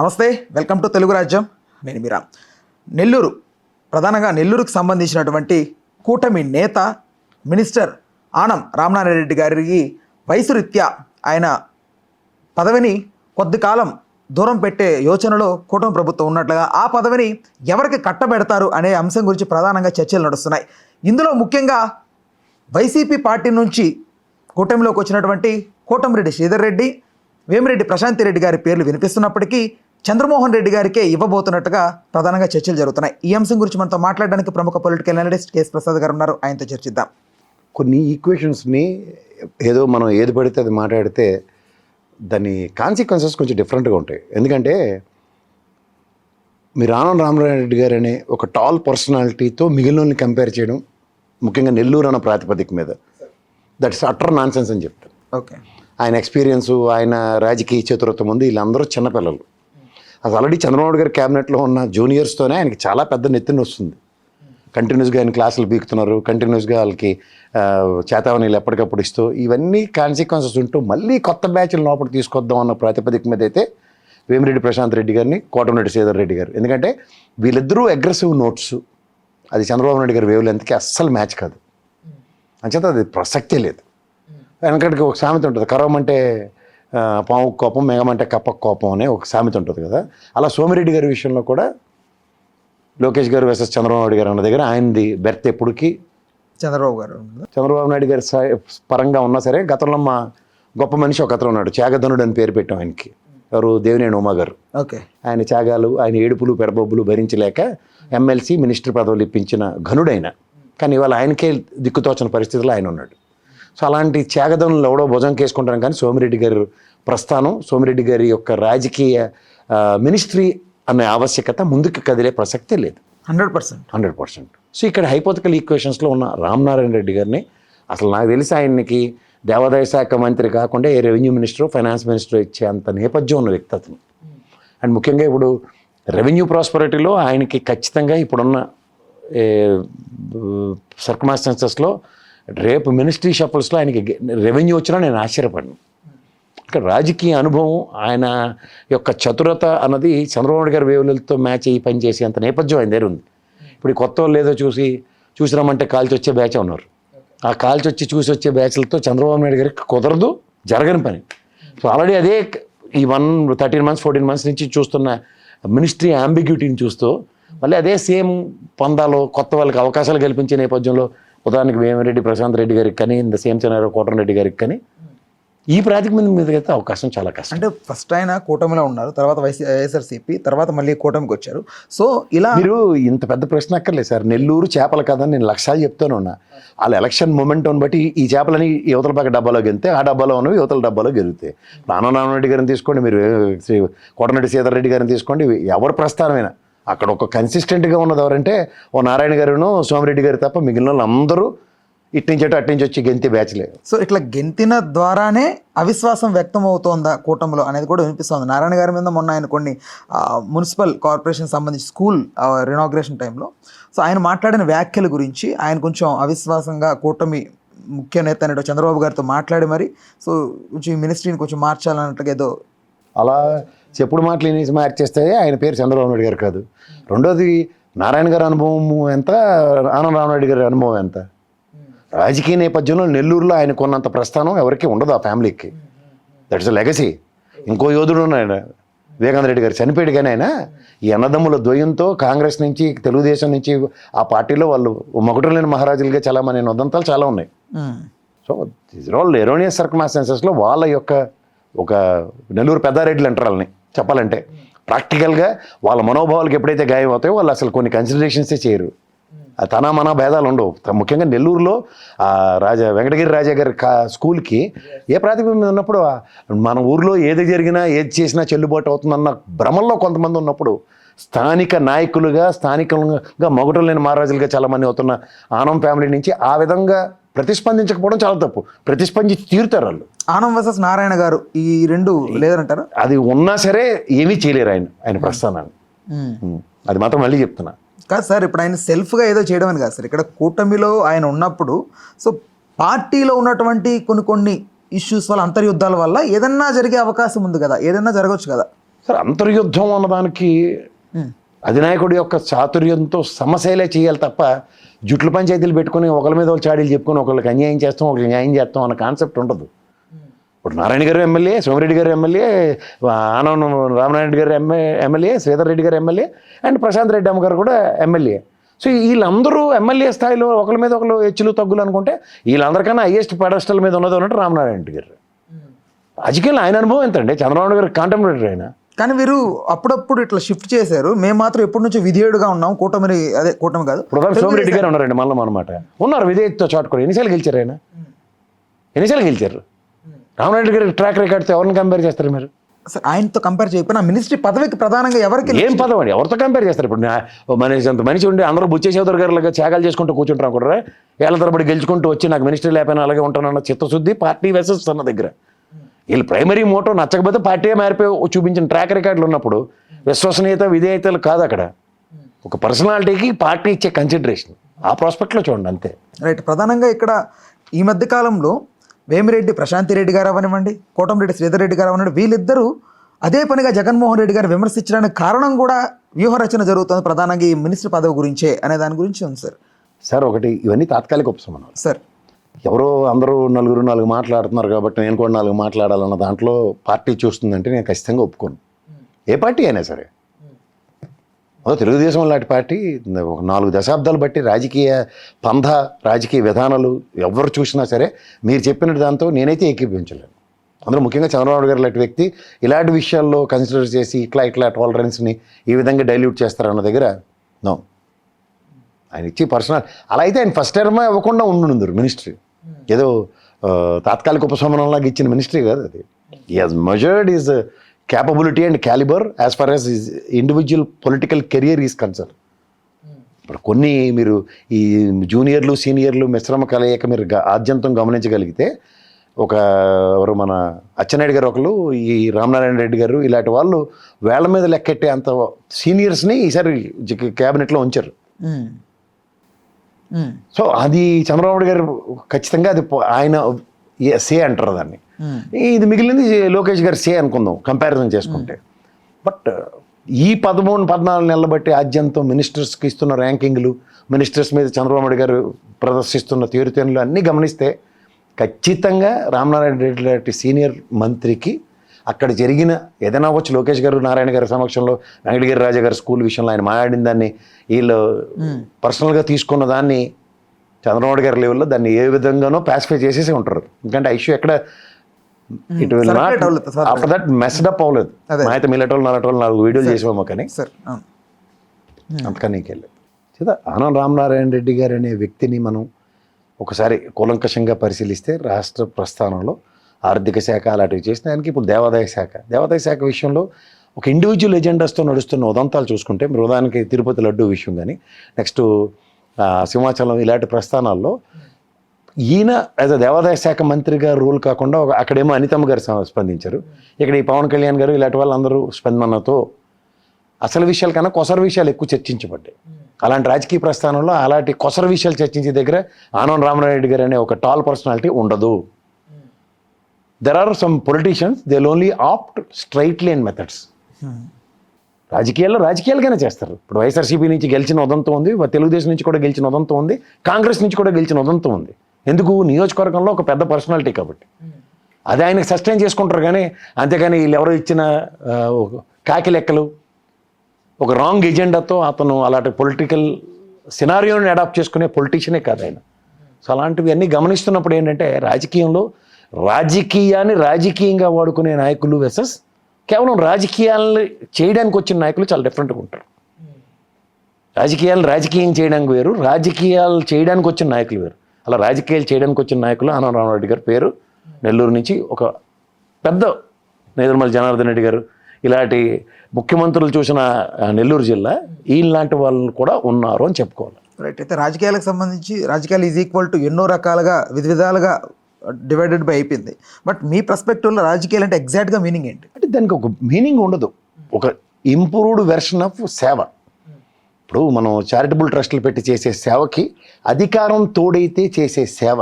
నమస్తే, welcome to Telugu రాజ్యం. నేను మీరా. నెల్లూరు, ప్రధానంగా నెల్లూరుకు సంబంధించినటువంటి కూటమి నేత మినిస్టర్ ఆనం రామనారాయణ రెడ్డి గారికి వయసు రీత్యా ఆయన పదవిని కొద్ది కాలం దూరం పెట్టే యోచనలో కూటమి ప్రభుత్వం ఉన్నట్లుగా ఆ పదవిని ఎవరికి కట్టబెడతారు అనే అంశం గురించి ప్రధానంగా చర్చలు నడుస్తున్నాయి. ఇందులో ముఖ్యంగా వైసీపీ పార్టీ నుంచి కూటమిలోకి వచ్చినటువంటి కోటమిరెడ్డి శ్రీధర్ రెడ్డి, వేమిరెడ్డి ప్రశాంతి రెడ్డి గారి పేర్లు వినిపిస్తున్నప్పటికీ చంద్రమోహన్ రెడ్డి గారికే ఇవ్వబోతున్నట్టుగా ప్రధానంగా చర్చలు జరుగుతున్నాయి. ఈ అంశం గురించి మనతో మాట్లాడడానికి ప్రముఖ పొలిటికల్ అనలిస్ట్ కేఎస్ ప్రసాద్ గారు ఉన్నారు. ఆయనతో చర్చిద్దాం. కొన్ని ఈక్వేషన్స్ని ఏదో మనం ఏది పడితే అది మాట్లాడితే దాని కాన్సిక్వెన్సెస్ కొంచెం డిఫరెంట్గా ఉంటాయి. ఎందుకంటే మీరు ఆనం రామనారాయణ రెడ్డి గారు అనే ఒక టాల్ పర్సనాలిటీతో మిగిలిన కంపేర్ చేయడం, ముఖ్యంగా నెల్లూరు అన్న ప్రాతిపదిక మీద, దట్స్ అటర్ నాన్ సెన్స్ అని చెప్తాను. ఓకే, ఆయన ఎక్స్పీరియన్సు, ఆయన రాజకీయ చతురత్వం ఉంది. వీళ్ళందరూ చిన్నపిల్లలు. అసలు ఆల్రెడీ చంద్రబాబు గారి క్యాబినెట్లో ఉన్న జూనియర్స్తోనే ఆయనకి చాలా పెద్ద నెత్తిన వస్తుంది. కంటిన్యూస్గా ఆయన క్లాసులు పీకుతున్నారు, కంటిన్యూస్గా వాళ్ళకి చేతావనీలు ఎప్పటికప్పుడు ఇస్తూ, ఇవన్నీ కాన్సిక్వెన్సెస్ ఉంటూ మళ్ళీ కొత్త బ్యాచ్లు లోపల తీసుకొద్దాం అన్న ప్రాతిపదిక మీద అయితే వేమిరెడ్డి ప్రశాంత్ రెడ్డి గారిని, కోటమిరెడ్డి శ్రీధర్ రెడ్డి గారు, ఎందుకంటే వీళ్ళిద్దరూ అగ్రెసివ్ నోట్స్, అది చంద్రబాబు నాయుడు గారి వేవ్ లెంత్కి అస్సలు మ్యాచ్ కాదు. అంచేత అది ప్రసక్తే లేదు. వెనకటికి ఒక సామెత ఉంటుంది, కరవమంటే పాము కోపం, మేఘమంటే కప్ప కోపం అనే ఒక సామెత ఉంటుంది కదా. అలా సోమిరెడ్డి గారి విషయంలో కూడా లోకేష్ గారు వర్సెస్ చంద్రబాబు నాయుడు గారు అన్న దగ్గర ఆయనది బెర్త్ ఎప్పటికీ చంద్రబాబు నాయుడు గారి పరంగా ఉన్నా సరే, గతంలో మా గొప్ప మనిషి ఒక అతను ఉన్నాడు, త్యాగధనుడు అని పేరు పెట్టాం ఆయనకి. ఎవరు? దేవినేని ఉమా గారు. ఓకే, ఆయన త్యాగాలు, ఆయన ఏడుపులు పెడబొబ్బులు భరించలేక ఎమ్మెల్సీ మినిస్టర్ పదవులు ఇప్పించిన ఘనుడైన, కానీ ఇవాళ ఆయనకే దిక్కుతోచని పరిస్థితుల్లో ఆయన ఉన్నాడు. సో అలాంటి త్యాగదనులు ఎవడో భుజం కేసుకుంటాను. కానీ సోమిరెడ్డి గారి ప్రస్థానం, సోమిరెడ్డి గారి యొక్క రాజకీయ మినిస్ట్రీ అనే ఆవశ్యకత ముందుకు కదిలే ప్రసక్తే లేదు. 100%. సో ఇక్కడ హైపోథికల్ ఈక్వేషన్స్లో ఉన్న రామనారాయణ రెడ్డి గారిని అసలు నాకు తెలిసి ఆయనకి దేవాదాయ శాఖ మంత్రి కాకుండా ఏ రెవెన్యూ మినిస్టర్, ఫైనాన్స్ మినిస్టర్ ఇచ్చే అంత నేపథ్యం ఉన్న వ్యక్తి అతను. అండ్ ముఖ్యంగా ఇప్పుడు రెవెన్యూ ప్రాస్పరిటీలో ఆయనకి ఖచ్చితంగా ఇప్పుడున్న సర్కమ్స్టాన్సెస్లో రేపు మినిస్ట్రీ షఫల్స్లో ఆయనకి రెవెన్యూ వచ్చినా నేను ఆశ్చర్యపడను. ఇక్కడ రాజకీయ అనుభవం, ఆయన యొక్క చతురత అన్నది చంద్రబాబు గారి వేవులతో మ్యాచ్ అయ్యి పనిచేసే అంత నేపథ్యం ఆయన దగ్గర ఉంది. ఇప్పుడు కొత్త వాళ్ళు ఏదో చూసినామంటే కాల్చి వచ్చే బ్యాచ్ ఉన్నారు. ఆ కాల్చి చూసి వచ్చే బ్యాచ్లతో చంద్రబాబు నాయుడు గారికి కుదరదు, జరగని పని. సో ఆల్రెడీ అదే ఈ 13 months 14 months నుంచి చూస్తున్న మినిస్ట్రీ అంబిగ్యూటీని చూస్తూ మళ్ళీ అదే సేమ్ పొందాలో కొత్త వాళ్ళకి అవకాశాలు కల్పించే నేపథ్యంలో, ఉదాహరణకి వేమిరెడ్డి ప్రశాంత్ రెడ్డి గారికి కానీ, ఇంత సేమ్ చెన్నారావు కోటమిరెడ్డి గారికి కానీ ఈ ప్రాతిపదిక మీద అయితే అవకాశం చాలా కష్టం. అంటే ఫస్ట్ ఆయన కూటమిలో ఉన్నారు, తర్వాత వైఎస్ఆర్సీపీ, తర్వాత మళ్ళీ కూటమికి వచ్చారు. సో ఇలా మీరు ఇంత పెద్ద ప్రశ్న అక్కర్లేదు సార్. నెల్లూరు చేపల కథని నేను లక్షలు చెప్తాను ఉన్నా. వాళ్ళ ఎలక్షన్ మొమెంటం బట్టి ఈ చేపలని యువతల పక్క డబ్బాలో గెలితే ఆ డబ్బాలో ఉన్నవి యువతల డబ్బాలో గెలుతాయి. రామనారాయణ గారిని తీసుకోండి, మీరు కోటమిరెడ్డి శ్రీధర్ రెడ్డి గారిని తీసుకోండి, ఎవరి ప్రస్థానమైనా అక్కడ ఒక కన్సిస్టెంట్గా ఉన్నది ఎవరంటే ఓ నారాయణ గారును సోమిరెడ్డి గారు తప్ప మిగిలిన వాళ్ళు అందరూ అట్నుంచి వచ్చి గెంతి బ్యాచ్లే. సో ఇట్లా గెంతిన ద్వారానే అవిశ్వాసం వ్యక్తం అవుతోందా కూటమిలో అనేది కూడా వినిపిస్తుంది. నారాయణ గారి మీద మొన్న ఆయన కొన్ని మున్సిపల్ కార్పొరేషన్ సంబంధించి స్కూల్ రినాగ్రేషన్ టైంలో సో ఆయన మాట్లాడిన వ్యాఖ్యల గురించి ఆయన కొంచెం అవిశ్వాసంగా కూటమి ముఖ్య నేత అనేటో చంద్రబాబు గారితో మాట్లాడి మరి సో కొంచెం మినిస్ట్రీని కొంచెం మార్చాలన్నట్టుగా ఏదో అలా చెప్పుడు మాటలు మార్చేస్తే ఆయన పేరు చంద్రబాబు నాయుడు గారు కాదు. రెండోది, నారాయణ గారి అనుభవం ఎంత, ఆనం రామనాయుడు గారి అనుభవం ఎంత. రాజకీయ నేపథ్యంలో నెల్లూరులో ఆయన కొన్నంత ప్రస్థానం ఎవరికి ఉండదు ఆ ఫ్యామిలీకి. That's a legacy. ఇంకో యోధుడు ఉన్నాడు, వివేకానంద రెడ్డి గారు, చనిపోయాడు. కానీ ఆయన ఈ అన్నదమ్ముల ద్వయంతో కాంగ్రెస్ నుంచి, తెలుగుదేశం నుంచి ఆ పార్టీలో వాళ్ళు మొగటం లేని మహారాజులుగా చాలామంది ఉదంతాలు చాలా ఉన్నాయి. So these are all erroneous సర్కమ్స్టాన్సెస్లో వాళ్ళ యొక్క ఒక నెల్లూరు పెద్దారెడ్డిలు అంటారు వాళ్ళని చెప్పాలంటే, ప్రాక్టికల్గా వాళ్ళ మనోభావాలకు ఎప్పుడైతే గాయం అవుతాయో వాళ్ళు అసలు కొన్ని కన్సిడరేషన్సే చేయరు. తన మన భేదాలు ఉండవు. ముఖ్యంగా నెల్లూరులో వెంకటగిరి రాజా గారి స్కూల్కి ఏ ప్రాతిపదిక మీద ఉన్నప్పుడు మన ఊర్లో ఏది జరిగినా ఏది చేసినా చెల్లుబాటు అవుతుందన్న భ్రమల్లో కొంతమంది ఉన్నప్పుడు స్థానిక నాయకులుగా, స్థానికంగా మొగటం లేని మహారాజులుగా చాలామంది అవుతున్న ఆనం ఫ్యామిలీ నుంచి ఆ విధంగా ప్రతిస్పందించకపోవడం చాలా తప్పు. ప్రతిస్పందించి తీరుతారు వాళ్ళు. ఆనం వర్సెస్ నారాయణ గారు ఈ రెండు లేదంటారు. అది ఉన్నా సరే ఏమీ చేయలేరు ఆయన ప్రస్థానాన్ని. అది మాత్రం మళ్ళీ చెప్తున్నా. కాదు సార్, ఇప్పుడు ఆయన సెల్ఫ్గా ఏదో చేయడం అని కాదు సార్. ఇక్కడ కూటమిలో ఆయన ఉన్నప్పుడు సో పార్టీలో ఉన్నటువంటి కొన్ని ఇష్యూస్ వల్ల, అంతర్యుద్ధాల వల్ల ఏదన్నా జరిగే అవకాశం ఉంది కదా, ఏదన్నా జరగవచ్చు కదా. సార్ అంతర్యుద్ధం అన్నదానికి అధినాయకుడి యొక్క చాతుర్యంతో సమస్యలే చేయాలి తప్ప జుట్ల పంచాయతీలు పెట్టుకుని ఒకరి మీద ఒకరు చాడీలు చెప్పుకొని ఒకరికి అన్యాయం చేస్తాం ఒకరికి న్యాయం చేస్తాం అన్న కాన్సెప్ట్ ఉండదు. ఇప్పుడు నారాయణ గారు ఎమ్మెల్యే, సోమిరెడ్డి గారు ఎమ్మెల్యే, ఆనం రామనారాయణ గారు ఎమ్మెల్యే, శ్రీధర్ రెడ్డి గారు ఎమ్మెల్యే, అండ్ ప్రశాంత్ రెడ్డి అమ్మ గారు కూడా ఎమ్మెల్యే. సో వీళ్ళందరూ ఎమ్మెల్యే స్థాయిలో ఒకరి మీద ఒకరు హెచ్చులు తగ్గులు అనుకుంటే వీళ్ళందరికన్నా హైయెస్ట్ పెడస్టల్ మీద ఉన్నది అన్నట్టు రామనారాయణ రెడ్డి గారు. రాజకీయాల్లో ఆయన అనుభవం ఎంతండి, చంద్రబాబు గారు కాంటెంపరీ ఆయన. కానీ వీరు అప్పుడప్పుడు ఇట్లా షిఫ్ట్ చేశారు. మేము మాత్రం ఎప్పటి నుంచో విధేయుడుగా ఉన్నాం. కూటమి కాదు. ఇప్పుడు సోమిరెడ్డి గారు ఉన్నారండి మళ్ళీ అనమాట, ఉన్నారు విధేయతతో చాటుకోరు. ఎన్నిసార్లు గెలిచారు ఆయన, ఎన్నిసార్లు గెలిచారు? రామనాయుడు గారి ట్రాక్ రికార్డ్తో ఎవరిని కంపేర్ చేస్తారు మీరు? సార్ ఆయనతో కంపేర్ చేయకపోయినా మినిస్ట్రీ పదవికి ప్రధానంగా ఎవరికి ఏం పదవి అండి, ఎవరితో కంపేర్ చేస్తారు? ఇప్పుడు మనిషి అంత మనిషి ఉండి అందరూ బుచ్చే చౌదరి గారులాగా త్యాగాలు చేసుకుంటూ కూర్చుంటారు కూడా, ఏళ్ళ తరబడి గెలుచుకుంటూ వచ్చి నాకు మినిస్ట్రీ లేకపోయినా అలాగే ఉంటానన్న చిత్తశుద్ధి పార్టీ వెసెస్ అన్న దగ్గర. వీళ్ళు ప్రైమరీ మోటో నచ్చకపోతే పార్టీ మారిపోయి చూపించిన ట్రాక్ రికార్డులు ఉన్నప్పుడు విశ్వసనీయత విధేయతలు కాదు అక్కడ, ఒక పర్సనాలిటీకి పార్టీ ఇచ్చే కన్సిడరేషన్ ఆ ప్రాస్పెక్ట్లో చూడండి అంతే. రైట్. ప్రధానంగా ఇక్కడ ఈ మధ్య కాలంలో వేమిరెడ్డి ప్రశాంతి రెడ్డి గారు అవనివ్వండి, కోటంరెడ్డి శ్రీధర్ రెడ్డి గారు అవనివ్వండి, వీళ్ళిద్దరూ అదే పనిగా జగన్మోహన్ రెడ్డి గారు విమర్శించడానికి కారణం కూడా వ్యూహరచన జరుగుతుంది ప్రధానంగా ఈ మినిస్టర్ పదవి గురించే అనే దాని గురించి ఉంది సార్. సార్ ఒకటి, ఇవన్నీ తాత్కాలిక ఉపశమనం సార్. ఎవరో అందరూ నలుగురు నాలుగు మాట్లాడుతున్నారు కాబట్టి నేను కూడా నాలుగు మాట్లాడాలన్న దాంట్లో పార్టీ చూస్తుందంటే నేను ఖచ్చితంగా ఒప్పుకోను. ఏ పార్టీ అయినా సరే, తెలుగుదేశం లాంటి పార్టీ ఒక 4 దశాబ్దాలు బట్టి రాజకీయ పంథ రాజకీయ విధానాలు ఎవరు చూసినా సరే మీరు చెప్పిన దాంతో నేనైతే ఏకీభవించలేను. అందులో ముఖ్యంగా చంద్రబాబు గారు లాంటి వ్యక్తి ఇలాంటి విషయాల్లో కన్సిడర్ చేసి ఇట్లా టాలరెన్స్ని ఈ విధంగా డైల్యూట్ చేస్తారన్న దగ్గర నో. ఆయన ఇచ్చి పర్సనల్ అలా అయితే ఆయన ఫస్ట్ టర్మ్ ఇవ్వకుండా ఉండుందరు మినిస్ట్రీ, ఏదో తాత్కాలిక ఉపశమనంలాగా ఇచ్చిన మినిస్ట్రీ కాదు అది. He has measured is capability and caliber as far as his individual political career is concerned. ఇప్పుడు కొన్ని మీరు ఈ జూనియర్లు సీనియర్లు మిశ్రమ కలయిక మీరు ఆద్యంతం గమనించగలిగితే ఒక ఎవరు మన అచ్చెన్నాయుడు గారు ఒకరు, ఈ రామనారాయణ రెడ్డి గారు, ఇలాంటి వాళ్ళు వేళ్ల మీద లెక్కెట్టే అంత సీనియర్స్ని ఈసారి క్యాబినెట్లో ఉంచారు. సో అది చంద్రబాబు గారు ఖచ్చితంగా అది ఆయన సే అంటారు దాన్ని. ఇది మిగిలింది లోకేష్ గారు సే అనుకుందాం కంపారిజన్ చేసుకుంటే. బట్ ఈ 13-14 నెలలు బట్టి ఆద్యంతం మినిస్టర్స్కి ఇస్తున్న ర్యాంకింగ్లు, మినిస్టర్స్ మీద చంద్రబాబు నాయుడు గారు ప్రదర్శిస్తున్న తీరుతెన్నులు అన్నీ గమనిస్తే ఖచ్చితంగా రామనారాయణ రెడ్డి లాంటి సీనియర్ మంత్రికి అక్కడ జరిగిన ఏదైనా అవ్వచ్చు. లోకేష్ గారు నారాయణ గారి సమక్షంలో వెంకటగిరి రాజా గారి స్కూల్ విషయంలో ఆయన మాట్లాడిన దాన్ని, వీళ్ళు పర్సనల్గా తీసుకున్న దాన్ని చంద్రబాబు గారి లెవెల్లో దాన్ని ఏ విధంగానో పాసిఫై చేసేసి ఉంటారు. ఎందుకంటే ఆ ఇష్యూ ఎక్కడ it will not after that messed up అవ్వలేదు. మా అయితే మిల్లటోళ్ళు 4 వీడియోలు చేసామో కానీ అంతకన్నా ఇంకెళ్ళలేదు. చేదా ఆనం రామనారాయణ రెడ్డి గారు అనే వ్యక్తిని మనం ఒకసారి కూలంకషంగా పరిశీలిస్తే రాష్ట్ర ప్రస్థానంలో ఆర్థిక శాఖ అలాంటివి చేసిన దానికి ఇప్పుడు దేవాదాయ శాఖ విషయంలో ఒక ఇండివిజువల్ ఎజెండాస్తో నడుస్తున్న ఉదంతాలు చూసుకుంటే, ఉదాహరణకి తిరుపతి లడ్డు విషయం కానీ, నెక్స్ట్ సింహాచలం, ఇలాంటి ప్రస్థానాల్లో ఈయన యాజ్ అ దేవాదాయ శాఖ మంత్రిగా రూల్ కాకుండా అక్కడేమో అనితమ్మ గారు స్పందించారు, ఇక్కడ ఈ పవన్ కళ్యాణ్ గారు ఇలాంటి వాళ్ళందరూ స్పందనతో అసలు విషయాల కన్నా కొసర విషయాలు ఎక్కువ చర్చించబడ్డాయి. అలాంటి రాజకీయ ప్రస్థానంలో అలాంటి కొసర విషయాలు చర్చించే దగ్గర ఆనం రామనారాయణ గారు అనే ఒక టాల్ పర్సనాలిటీ ఉండదు. There are some politicians they will only opt straight line methods. రాజకీయాలుగానే చేస్తారు. ఇప్పుడు వైఎస్ఆర్సీపీ నుంచి గెలిచిన ఉదంతం ఉంది, తెలుగుదేశం నుంచి కూడా గెలిచిన ఉదంతం ఉంది, కాంగ్రెస్ నుంచి కూడా గెలిచిన ఉదంతం ఉంది. ఎందుకు? నియోజకవర్గంలో ఒక పెద్ద పర్సనాలిటీ కాబట్టి అది ఆయనకు సస్టైన్ చేసుకుంటారు. కానీ అంతేగాని వీళ్ళు ఎవరో ఇచ్చిన కాకి లెక్కలు, ఒక రాంగ్ ఎజెండాతో అతను అలాంటి పొలిటికల్ సినారియోని అడాప్ట్ చేసుకునే పొలిటీషియనే కాదు ఆయన. సో అలాంటివి అన్నీ గమనిస్తున్నప్పుడు ఏంటంటే రాజకీయంలో రాజకీయాన్ని రాజకీయంగా వాడుకునే నాయకులు వెసెస్ కేవలం రాజకీయాలను చేయడానికి వచ్చిన నాయకులు చాలా డిఫరెంట్గా ఉంటారు. రాజకీయాలు రాజకీయం చేయడానికి వేరు, రాజకీయాలు చేయడానికి వచ్చిన నాయకులు వేరు. అలా రాజకీయాలు చేయడానికి వచ్చిన నాయకులు ఆనం రామరెడ్డి గారి పేరు నెల్లూరు నుంచి ఒక పెద్ద నేదురుమల జనార్దన్ రెడ్డి గారు, ఇలాంటి ముఖ్యమంత్రులు చూసిన నెల్లూరు జిల్లా ఈలాంటి వాళ్ళు కూడా ఉన్నారు అని చెప్పుకోవాలి. రైట్. అయితే రాజకీయాలకు సంబంధించి రాజకీయాలు ఈజ్ ఈక్వల్ టు ఎన్నో రకాలుగా విధాలుగా డివైడెడ్ బై అయిపోయింది. బట్ మీ పర్స్పెక్టివ్లో రాజకీయాలు అంటే ఎగ్జాక్ట్గా మీనింగ్ ఏంటి? అంటే దానికి ఒక మీనింగ్ ఉండదు, ఒక ఇంప్రూవ్డ్ వెర్షన్ ఆఫ్ సేవ. ఇప్పుడు మనం చారిటబుల్ ట్రస్టులు పెట్టి చేసే సేవకి అధికారం తోడైతే చేసే సేవ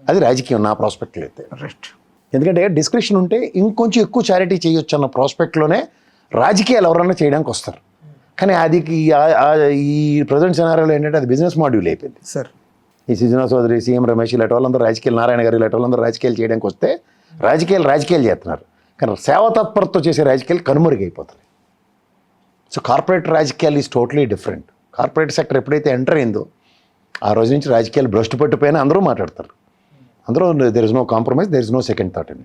అది రాజకీయం నా ప్రాస్పెక్ట్లో అయితే. రైట్. ఎందుకంటే డిస్క్రిప్షన్ ఉంటే ఇంకొంచెం ఎక్కువ చారిటీ చేయొచ్చు అన్న ప్రాస్పెక్ట్లోనే రాజకీయాలు ఎవరన్నా చేయడానికి వస్తారు. కానీ అది ఈ ప్రజెంట్ సినారియోలో ఏంటంటే అది బిజినెస్ మాడ్యూల్ అయిపోయింది. సార్ ఈ సుజనా చౌదరి, సీఎం రమేష్ ఇలాంటి వాళ్ళందరూ రాజకీయాలు, నారాయణ గారు ఇలాంటి వాళ్ళందరూ రాజకీయాలు చేయడానికి వస్తే రాజకీయాలు చేస్తున్నారు. కానీ సేవా తత్పరతో చేసే రాజకీయాలు కనుమరుగైపోతాయి. సో కార్పొరేట్ రాజకీయాలు is totally different. Corporate sector ఎప్పుడైతే ఎంటర్ అయిందో ఆ రోజు నుంచి రాజకీయాలు భ్రష్టు పట్టిపోయినా అందరూ మాట్లాడతారు. అందరూ there is no compromise, there is no second thought అని.